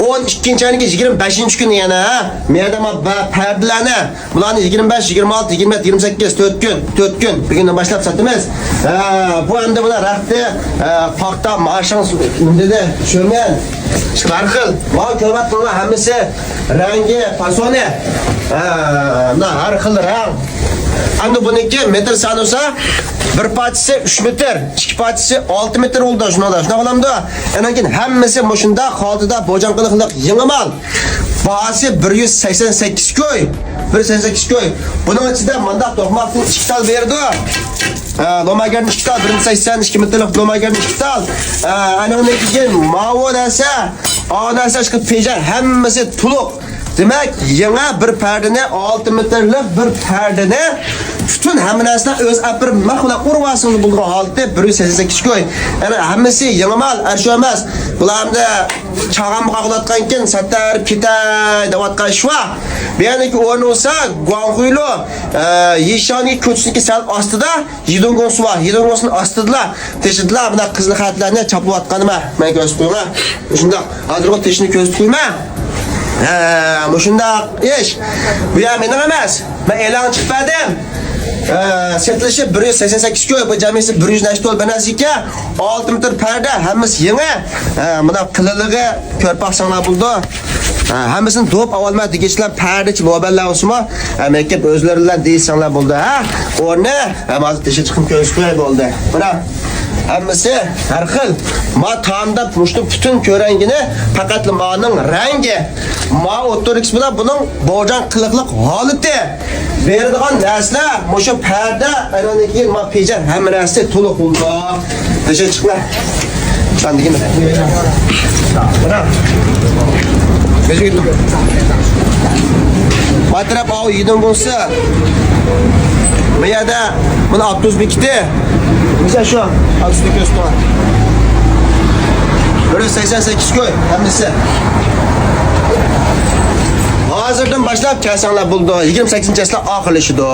12. ayning 25-kuni yana. Merdama perdelarni bularni 25, 26, 27, 28 4 kun bugundan boshlab sotamiz. Bu endi bular raqti paxta marshans dedi. Tushungan. Har xil. Va ko'rmat qilma hammasi rangi, fasoni. Har xil rang. Endi buniki metr sanosa bir parchasi 3 metr, ikki parchasi 6 metr oldu shunaqa. Shunaqa bo'lamdi. Undan keyin hammasi mushunda holatida bojan qiliq yangi mal. Bahası 188 koy. 188 koy. Bunun içinde mandat tohmakın 2 tal verdi. Lomager'in 2 tal, 182 metrlik Lomager'in 2 tal. Onun için mavi neyse, o neyse çıkıp pecer, hemmesi tuluk. Demek yana bir perdene 6 metrelik bir perdene bütün hemnesine öz apır mahvla kurvasını bulduğu halde 188 koy. Yani hemmesi yanımal, erşömez. Bulamda çağam kakılatkanken sattar kitay davatkan şva. Yani ki onun olsa guanguylu yişani kötüsünki salp astıda yidongon suva. Yidongonsun astıdılar. Teşidiler buna kızlı hayatlarına çaplı atkanıma. Ben göz koyma. Şimdi adırgı teşini göz koyma. Muşunda iş. Bu ya benim emas. Ben elan çıkmadım. Setleşi 188 koy. Bu camisi 100 neştol benazike 6 metre perde. Hemmesi yeni. Buna kılılığı körpak sana buldu. Hemmisini doğup avalma digeçler perdeçi lobeller olsun mu? Mekkep özlerinden değil sanlar buldu. O ne? Bazı teşe çıkım köz koy buldu. Buna hemmisi her xil. Ma tamda muştu bütün körengini fakat ma'nın rengi. Ma otorix bilan bunun bojan qiliqliq holati. Beradigan narsa muşu perde aynan keyin ma pejar hamma narsa to'liq bo'ldi. Teşe chiqma. Qandigini. Buna Gözü gittim. Batrap ağı yedin olsa bu yerde bunu 32'ti. Mesela şu 32 üstü var. Böyle 88 koy hemisi. Hazırdan başlayıp kelsanlar buldu. 28. esla ahırlaşıdı.